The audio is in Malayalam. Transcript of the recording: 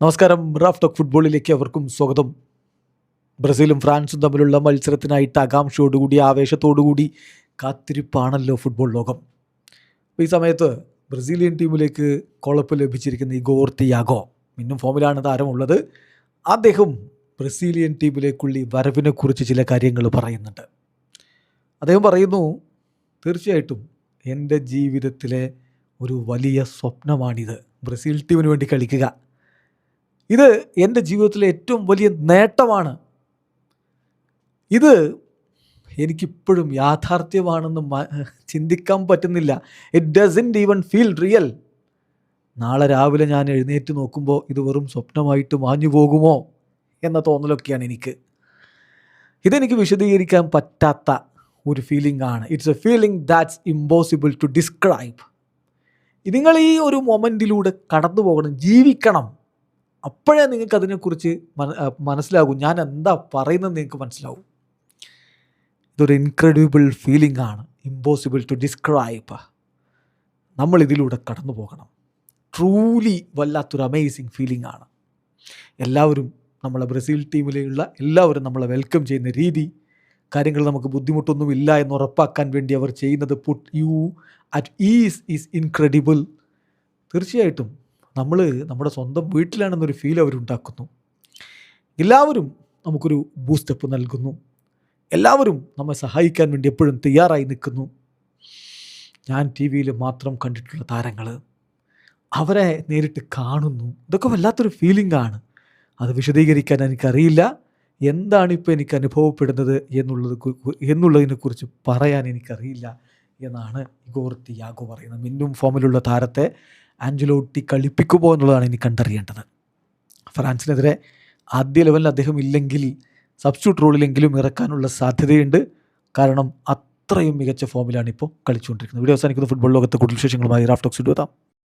നമസ്കാരം. റാഫ് ടോക്ക് ഫുട്ബോളിലേക്ക് അവർക്കും സ്വാഗതം. ബ്രസീലും ഫ്രാൻസും തമ്മിലുള്ള മത്സരത്തിനായിട്ട് ആകാംക്ഷയോടുകൂടി ആവേശത്തോടുകൂടി കാത്തിരിപ്പാണല്ലോ ഫുട്ബോൾ ലോകം. ഈ സമയത്ത് ബ്രസീലിയൻ ടീമിലേക്ക് കൊളപ്പ് ലഭിച്ചിരിക്കുന്ന ഇഗോർ തിയാഗോ ഇന്നും ഫോമിലാണ് താരമുള്ളത്. അദ്ദേഹം ബ്രസീലിയൻ ടീമിലേക്കുള്ള വരവിനെക്കുറിച്ച് ചില കാര്യങ്ങൾ പറയുന്നുണ്ട്. അദ്ദേഹം പറയുന്നു, തീർച്ചയായിട്ടും എൻ്റെ ജീവിതത്തിലെ ഒരു വലിയ സ്വപ്നമാണിത്, ബ്രസീൽ ടീമിന് വേണ്ടി കളിക്കുക. ഇത് എൻ്റെ ജീവിതത്തിലെ ഏറ്റവും വലിയ നേട്ടമാണ്. ഇത് എനിക്കിപ്പോഴും യാഥാർത്ഥ്യമാണെന്ന് ചിന്തിക്കാൻ പറ്റുന്നില്ല. It doesn't even feel real. നാളെ രാവിലെ ഞാൻ എഴുന്നേറ്റ് നോക്കുമ്പോൾ ഇത് വെറും സ്വപ്നമായിട്ട് മാഞ്ഞു പോകുമോ എന്ന തോന്നലൊക്കെയാണ് എനിക്ക്. ഇതെനിക്ക് വിശദീകരിക്കാൻ പറ്റാത്ത ഒരു ഫീലിംഗ് ആണ്. It's a feeling that's impossible to describe. നിങ്ങൾ ഈ ഒരു മൊമെൻറ്റിലൂടെ കടന്നു പോകണം, ജീവിക്കണം. അപ്പോഴേ നിങ്ങൾക്ക് അതിനെക്കുറിച്ച് മനസ്സിലാകും. ഞാൻ എന്താ പറയുന്നത് നിങ്ങൾക്ക് മനസ്സിലാവും. ഇതൊരു ഇൻക്രെഡിബിൾ ഫീലിംഗ് ആണ്, ഇമ്പോസിബിൾ ടു ഡിസ്ക്രൈബ്. നമ്മളിതിലൂടെ കടന്നു പോകണം. ട്രൂലി വല്ലാത്തൊരു അമേസിങ് ഫീലിംഗ് ആണ്. എല്ലാവരും നമ്മളെ ബ്രസീൽ ടീമിലുള്ള എല്ലാവരും നമ്മളെ വെൽക്കം ചെയ്യുന്ന രീതി, കാര്യങ്ങൾ നമുക്ക് ബുദ്ധിമുട്ടൊന്നുമില്ല എന്ന് ഉറപ്പാക്കാൻ വേണ്ടി അവർ ചെയ്യുന്നത്, puttu U at is incredible. തീർച്ചയായിട്ടും നമ്മൾ നമ്മുടെ സ്വന്തം വീട്ടിലാണെന്നൊരു ഫീൽ അവരുണ്ടാക്കുന്നു. എല്ലാവരും നമുക്കൊരു ബൂസ്റ്റപ്പ് നൽകുന്നു. എല്ലാവരും നമ്മെ സഹായിക്കാൻ വേണ്ടി എപ്പോഴും തയ്യാറായി നിൽക്കുന്നു. ഞാൻ ടി വിയിൽ മാത്രം കണ്ടിട്ടുള്ള താരങ്ങൾ, അവരെ നേരിട്ട് കാണുന്നു. ഇതൊക്കെ വല്ലാത്തൊരു ഫീലിംഗ് ആണ്. അത് വിശദീകരിക്കാൻ എനിക്കറിയില്ല. എന്താണിപ്പോൾ എനിക്ക് അനുഭവപ്പെടുന്നത് എന്നുള്ളതിനെക്കുറിച്ച് പറയാൻ എനിക്കറിയില്ല എന്നാണ് ഇഗോർ തിയാഗോ പറയുന്നത്. മിന്നും ഫോമിലുള്ള താരത്തെ ആഞ്ചലോട്ടി കളിപ്പിക്കുമോ എന്നുള്ളതാണ് ഇനി കണ്ടറിയേണ്ടത്. ഫ്രാൻസിനെതിരെ ആദ്യ ലെവലിൽ അദ്ദേഹം ഇല്ലെങ്കിൽ സബ്സ്റ്റിറ്റ്യൂട്ട് റോളിലെങ്കിലും ഇറക്കാനുള്ള സാധ്യതയുണ്ട്. കാരണം അത്രയും മികച്ച ഫോമിലാണ് ഇപ്പോൾ കളിച്ചുകൊണ്ടിരിക്കുന്നത്. വീഡിയോ അവസാനിക്കുന്ന ഫുട്ബോൾ ലോകത്തെ കൂടുതൽ വിശേഷങ്ങളുമായി റാഫ് ടോക്സ് എത്താം.